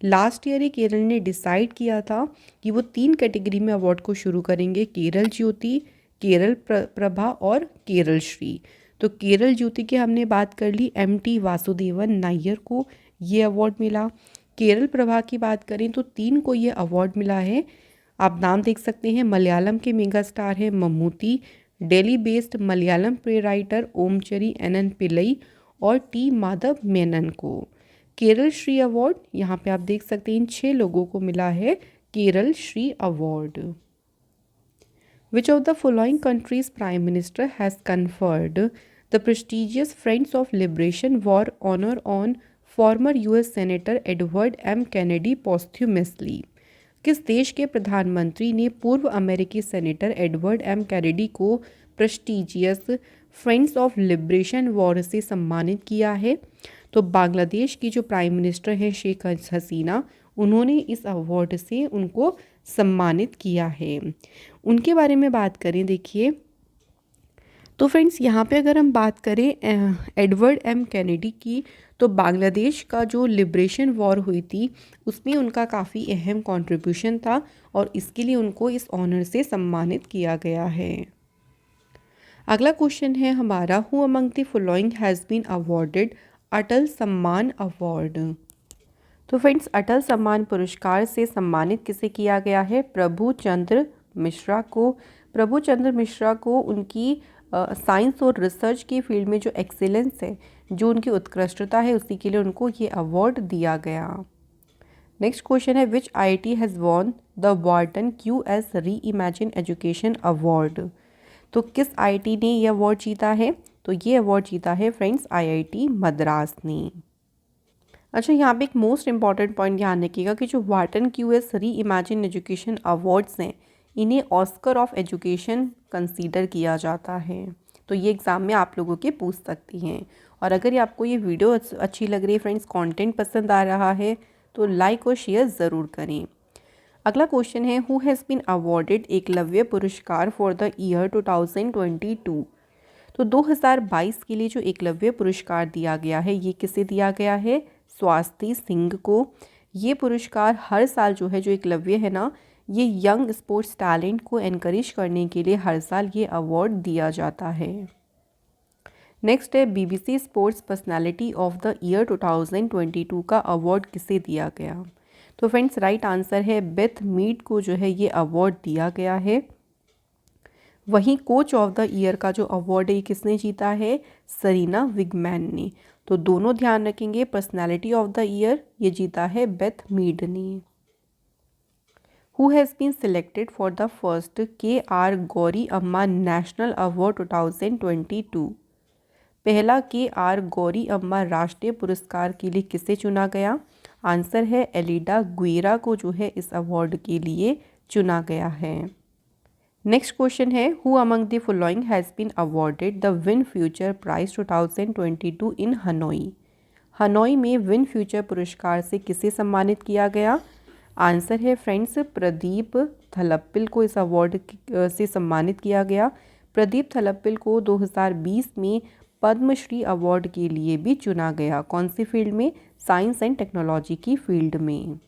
Speaker 1: लास्ट ईयर ही केरल ने डिसाइड किया था कि वो 3 कैटेगरी में अवार्ड को शुरू करेंगे, केरल ज्योति, केरल प्रभा और केरल श्री। तो केरल ज्योति की हमने बात कर ली, M.T. वासुदेवन नायर को ये अवार्ड मिला। केरल प्रभा की बात करें तो 3 को ये अवार्ड मिला है। आप नाम देख सकते हैं, मलयालम के मेगा स्टार है Mammootty, Delhi based Malayalam play writer Omchery N N Pillai और टी माधव मेनन को। केरल श्री अवार्ड यहाँ पे आप देख सकते हैं इन 6 लोगों को मिला है Kerala Shri award. Which of the following countries prime minister has conferred the prestigious friends of liberation war honour on former US senator Edward M. Kennedy posthumously? किस देश के प्रधानमंत्री ने पूर्व अमेरिकी सेनेटर एडवर्ड M. कैनेडी को prestigious friends of liberation war से सम्मानित किया है? तो बांग्लादेश की जो प्राइम मिनिस्टर हैं शेख हसीना, उन्होंने इस अवार्ड से उनको सम्मानित किया है। उनके बारे में बात करें, देखिए तो फ्रेंड्स यहाँ पे अगर हम बात करें एडवर्ड M. कैनेडी की, तो बांग्लादेश का जो लिबरेशन वॉर हुई थी उसमें उनका काफ़ी अहम कंट्रीब्यूशन था और इसके लिए उनको इस ऑनर से सम्मानित किया गया है। अगला क्वेश्चन है हमारा, who among the following has been awarded Atal Samman award? तो फ्रेंड्स अटल सम्मान पुरस्कार से सम्मानित किसे किया गया है? प्रभु चंद्र मिश्रा को। प्रभु चंद्र मिश्रा को उनकी साइंस और रिसर्च की फील्ड में जो एक्सीलेंस है, जो उनकी उत्कृष्टता है, उसी के लिए उनको ये अवार्ड दिया गया। नेक्स्ट क्वेश्चन है, विच IIT has won the Wharton QS री इमेजिन एजुकेशन अवार्ड? तो किस IIT ने ये अवार्ड जीता है? तो ये अवार्ड जीता है फ्रेंड्स IIT मद्रास ने। अच्छा, यहाँ पे एक मोस्ट इंपॉर्टेंट पॉइंट ध्यान रखिएगा कि जो वार्टन QS री इमेजिन एजुकेशन अवार्ड्स हैं, इन्हें ऑस्कर ऑफ एजुकेशन कंसीडर किया जाता है। तो ये एग्ज़ाम में आप लोगों के पूछ सकती हैं। और अगर आपको ये वीडियो अच्छी लग रही है फ्रेंड्स, कंटेंट पसंद आ रहा है, तो लाइक और शेयर ज़रूर करें। अगला क्वेश्चन है, who has been awarded Eklavya Puraskar for the year 2022? तो 2022 के लिए जो एकलव्य पुरस्कार दिया गया है, ये किसे दिया गया है? स्वाति सिंह को। ये पुरस्कार हर साल जो है, जो एकलव्य है ना, ये यंग स्पोर्ट्स टैलेंट को एनकरेज करने के लिए हर साल ये अवार्ड दिया जाता है। नेक्स्ट है, BBC sports personality of the year 2022 का अवार्ड किसे दिया गया? तो फ्रेंड्स राइट आंसर है बेथ मीड को जो है ये अवार्ड दिया गया है। वहीं कोच ऑफ द ईयर का जो अवार्ड है, किसने जीता है? सरीना विगमैन ने। तो दोनों ध्यान रखेंगे, पर्सनालिटी ऑफ द ईयर ये जीता है बेथ मीड ने। Who has been selected for the first KR Gouri Amma national award 2022? पहला KR गौरी अम्मा राष्ट्रीय पुरस्कार के लिए किसे चुना गया? आंसर है एलिडा गुएरा को जो है इस अवार्ड के लिए चुना गया है। नेक्स्ट क्वेश्चन है, who among the following has been awarded the VinFuture prize 2022 in Hanoi? Hanoi में विन फ्यूचर पुरस्कार से किसे सम्मानित किया गया? आंसर है फ्रेंड्स प्रदीप थलप्पिल को इस अवार्ड से सम्मानित किया गया। प्रदीप थलप्पिल को 2020 में पद्मश्री अवार्ड के लिए भी चुना गया। कौन सी फील्ड में? साइंस एंड टेक्नोलॉजी की फील्ड में।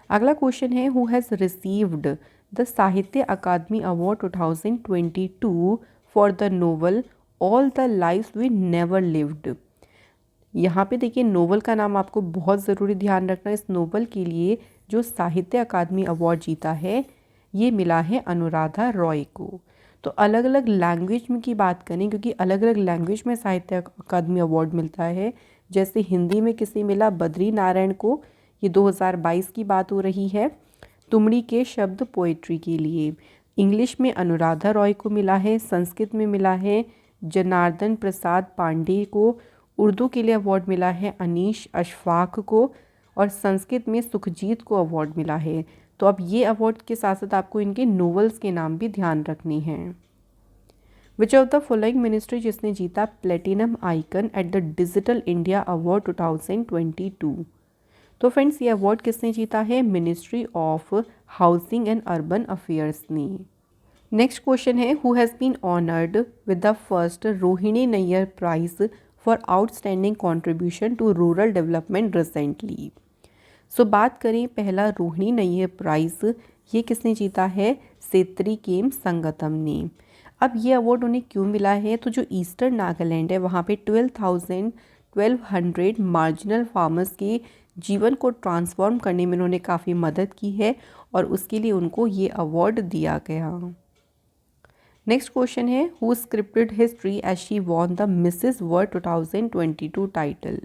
Speaker 1: अगला क्वेश्चन है, who has received the Sahitya Akademi award 2022 for the novel all the lives we never lived? यहाँ पे देखिए नोवेल का नाम आपको बहुत ज़रूरी ध्यान रखना है। इस नोवेल के लिए जो साहित्य अकादमी अवार्ड जीता है, ये मिला है अनुराधा रॉय को। तो अलग अलग लैंग्वेज में की बात करें, क्योंकि अलग अलग लैंग्वेज में साहित्य अकादमी अवार्ड मिलता है। जैसे हिंदी में किसे मिला? बद्री नारायण को, ये 2022 की बात हो रही है, तुमड़ी के शब्द पोएट्री के लिए। इंग्लिश में अनुराधा रॉय को मिला है। संस्कृत में मिला है जनार्दन प्रसाद पांडे को। उर्दू के लिए अवार्ड मिला है अनीश अशफाक को। और संस्कृत में सुखजीत को अवार्ड मिला है। तो अब ये अवार्ड के साथ साथ आपको इनके नोवेल्स के नाम भी ध्यान रखने हैं। Which of the following ministry जिसने जीता platinum icon at the digital India award 2022? तो फ्रेंड्स ये अवार्ड किसने जीता है? Ministry of housing and urban affairs ने। नेक्स्ट क्वेश्चन है, who has been honoured with the first Rohini Nayyar prize for outstanding contribution to rural development recently? So बात करें पहला रोहिणी नैयर प्राइज़, ये किसने जीता है? सेत्री केम संगतम ने। अब ये अवार्ड उन्हें क्यों मिला है? तो जो ईस्टर्न नागालैंड है वहाँ पे 1200 मार्जिनल फार्मर्स के जीवन को ट्रांसफॉर्म करने में उन्होंने काफ़ी मदद की है और उसके लिए उनको ये अवार्ड दिया गया। नेक्स्ट क्वेश्चन है, who scripted history as she won the Mrs World 2022 title?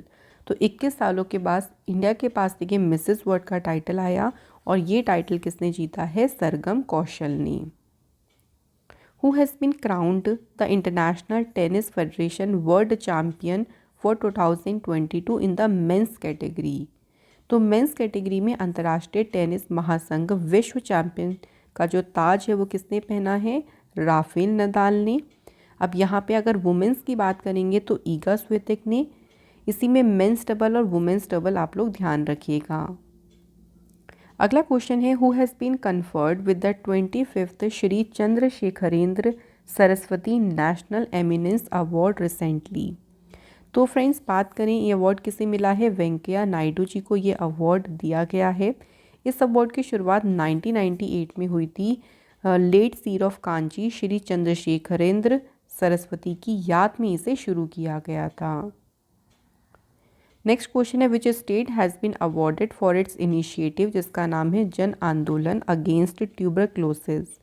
Speaker 1: तो 21 सालों के बाद इंडिया के पास देखिए मिसेस वर्ल्ड का टाइटल आया और ये टाइटल किसने जीता है? सरगम कौशल ने। Who has been crowned the International Tennis Federation world champion for 2022 in the men's category? तो मेंस कैटेगरी में अंतर्राष्ट्रीय टेनिस महासंघ विश्व चैंपियन का जो ताज है वो किसने पहना है? राफेल नदाल ने। अब यहाँ पे अगर वुमेंस की बात करेंगे तो ईगा स्वितेक ने। इसी में मेंस डबल और वुमेंस डबल आप लोग ध्यान रखिएगा। अगला क्वेश्चन है, who has been conferred with the 25th Shri Chandrasekharendra Saraswati national eminence award recently? तो फ्रेंड्स बात करें ये अवार्ड किसे मिला है? वेंकैया नायडू जी को ये अवार्ड दिया गया है। इस अवार्ड की शुरुआत 1998 में हुई थी। Late seer of Kanchi Shri Chandrasekharendra Saraswati की याद में इसे शुरू किया गया था। नेक्स्ट क्वेश्चन है, which state has been awarded for its initiative, जिसका नाम है जन आंदोलन अगेंस्ट ट्यूबरक्लोसिस?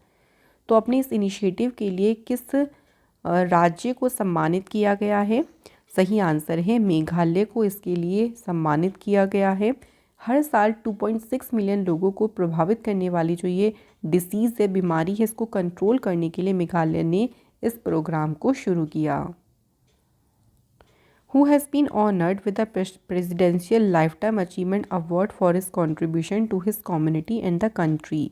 Speaker 1: तो अपने इस इनिशिएटिव के लिए किस राज्य को सम्मानित किया गया है? सही आंसर है मेघालय को इसके लिए सम्मानित किया गया है। हर साल 2.6 मिलियन लोगों को प्रभावित करने वाली जो ये डिसीज़ है, बीमारी है, इसको कंट्रोल करने के लिए मेघालय ने इस प्रोग्राम को शुरू किया। Who has been honoured with the presidential life time achievement award for his contribution to his community and the country?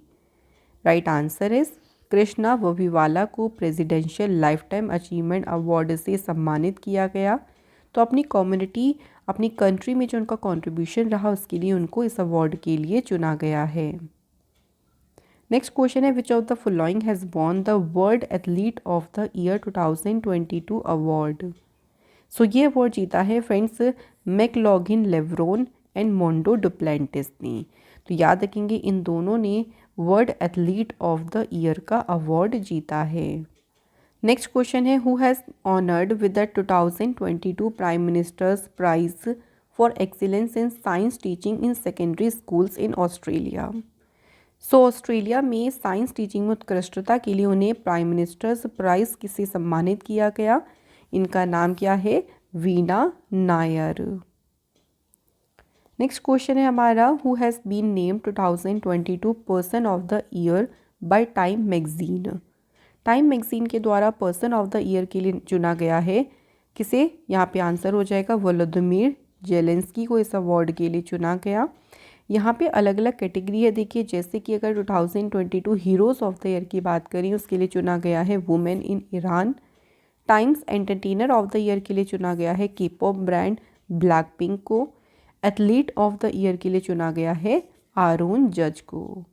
Speaker 1: Right answer is Krishna Vaviwala को presidential life time achievement award से सम्मानित किया गया। तो अपनी कम्युनिटी, अपनी कंट्री में जो उनका कंट्रीब्यूशन रहा उसके लिए उनको इस अवार्ड के लिए चुना गया है। नेक्स्ट क्वेश्चन है, which of the following has won the world athlete of the year 2022 award? So ये अवार्ड जीता है friends McLaughlin Levrone and Mondo Duplantis ने। तो याद रखेंगे इन दोनों ने world athlete of the year का अवार्ड जीता है। नेक्स्ट क्वेश्चन है, who has honoured with the 2022 prime minister's prize for excellence in science teaching in secondary schools in Australia? So Australia में साइंस टीचिंग में उत्कृष्टता के लिए उन्हें प्राइम मिनिस्टर्स प्राइज किसे सम्मानित किया गया? इनका नाम क्या है? वीना नायर। नेक्स्ट क्वेश्चन है हमारा, who has been name 2022 person of the year by Time magazine? Time magazine के द्वारा पर्सन ऑफ द ईयर के लिए चुना गया है किसे? यहाँ पे आंसर हो जाएगा वोलोदिमीर जेलेंस्की को इस अवार्ड के लिए चुना गया। यहाँ पे अलग अलग कैटेगरी है देखिए, जैसे कि अगर 2022 हीरोज़ ऑफ द ईयर की बात करें उसके लिए चुना गया है women in Iran. Times entertainer of the year के लिए चुना गया है K pop brand Blackpink को। एथलीट ऑफ द ईयर के लिए चुना गया है आरोन जज को।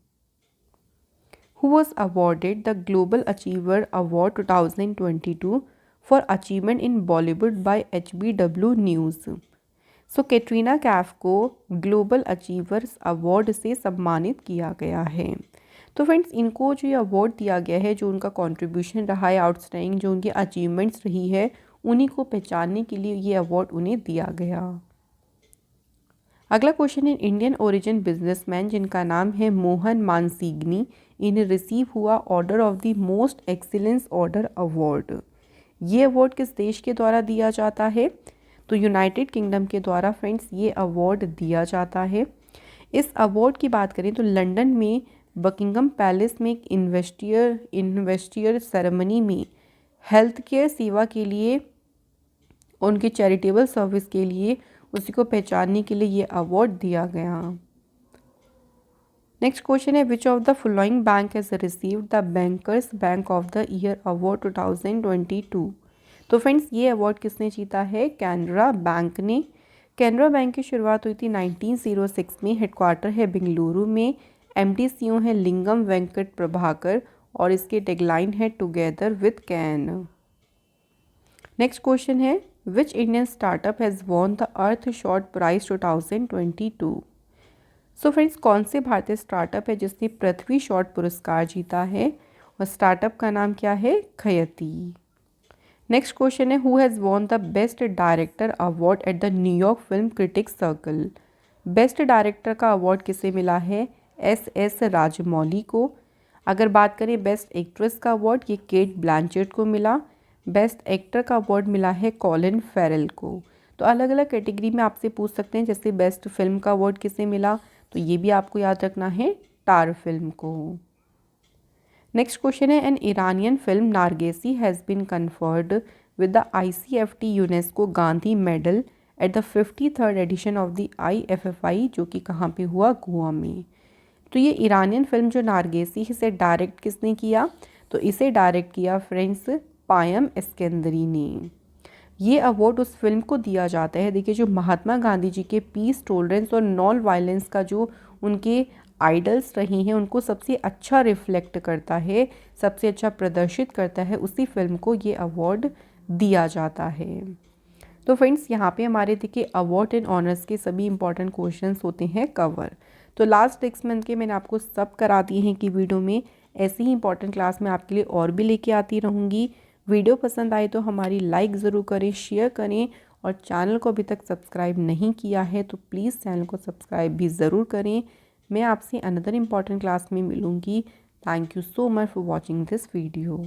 Speaker 1: Who was awarded the global achiever award 2022 for achievement in Bollywood by HBW news? So Katrina Kaif को ग्लोबल अचीवर्स अवार्ड से सम्मानित किया गया है। तो फ्रेंड्स इनको जो ये अवार्ड दिया गया है, जो उनका कंट्रीब्यूशन रहा है आउटस्टैंडिंग, जो उनकी अचीवमेंट्स रही है, उन्हीं को पहचानने के लिए ये अवार्ड उन्हें दिया गया। अगला क्वेश्चन है, इंडियन ओरिजिन बिजनेसमैन जिनका नाम है मोहन मानसिंघनी, इन्हें रिसीव हुआ order of the most excellence order award. ये अवार्ड किस देश के द्वारा दिया जाता है? तो यूनाइटेड किंगडम के द्वारा फ्रेंड्स ये अवार्ड दिया जाता है। इस अवार्ड की बात करें तो लंदन में बकिंगम पैलेस में एक इन्वेस्टियर सेरेमनी में हेल्थ केयर सेवा के लिए, उनकी चैरिटेबल सर्विस के लिए, उसी को पहचानने के लिए ये अवार्ड दिया गया। नेक्स्ट क्वेश्चन है which of the following bank has received the bankers bank of the year award 2022। तो फ्रेंड्स ये अवार्ड किसने जीता है? कैनरा बैंक ने। कैनरा बैंक की शुरुआत हुई थी 1906 में, हेडक्वार्टर है बेंगलुरु में, एमडी सीईओ है लिंगम वेंकट प्रभाकर और इसके टैगलाइन है together with can. Next question है which Indian startup has won the Earthshot prize 2022। So friends कौन से भारतीय स्टार्टअप है जिसने पृथ्वी शॉट पुरस्कार जीता है और स्टार्टअप का नाम क्या है? खयती। नेक्स्ट क्वेश्चन है who has won the best director award at the New York film critics circle. Best director का अवार्ड किसे मिला है? एस राजमौली को। अगर बात करें बेस्ट एक्ट्रेस का अवार्ड, ये केट ब्लैंचेट को मिला। बेस्ट एक्टर का अवार्ड मिला है कॉलिन फेरल को। तो अलग अलग कैटेगरी में आपसे पूछ सकते हैं, जैसे बेस्ट फिल्म का अवार्ड किसे मिला, तो ये भी आपको याद रखना है टार फिल्म को। नेक्स्ट क्वेश्चन है an Iranian film Nargesi has been conferred with the ICFT UNESCO Gandhi medal at the 53rd edition of the IFFI, जो कि कहाँ पे हुआ? गोवा में। तो ये ईरानियन फिल्म जो नारगेसी, इसे डायरेक्ट किसने किया? तो इसे डायरेक्ट किया फ्रेंड्स पायम इस्कंदरी ने। ये अवार्ड उस फिल्म को दिया जाता है, देखिए, जो महात्मा गांधी जी के पीस, टॉलरेंस और नॉन वायलेंस का जो उनके आइडल्स रही हैं उनको सबसे अच्छा रिफ्लेक्ट करता है, सबसे अच्छा प्रदर्शित करता है, उसी फिल्म को ये अवार्ड दिया जाता है। तो फ्रेंड्स यहाँ पे हमारे देखिए अवार्ड एंड ऑनर्स के सभी इंपॉर्टेंट क्वेश्चंस होते हैं कवर। तो लास्ट 6 मंथ के मैंने आपको सब करा दिए हैं कि वीडियो में ऐसी ही इंपॉर्टेंट क्लास मैं आपके लिए और भी लेके आती रहूँगी। वीडियो पसंद आए तो हमारी लाइक ज़रूर करें, शेयर करें और चैनल को अभी तक सब्सक्राइब नहीं किया है तो प्लीज़ चैनल को सब्सक्राइब भी ज़रूर करें। मैं आपसे अनदर इम्पॉर्टेंट क्लास में मिलूँगी। Thank you so much for watching this video.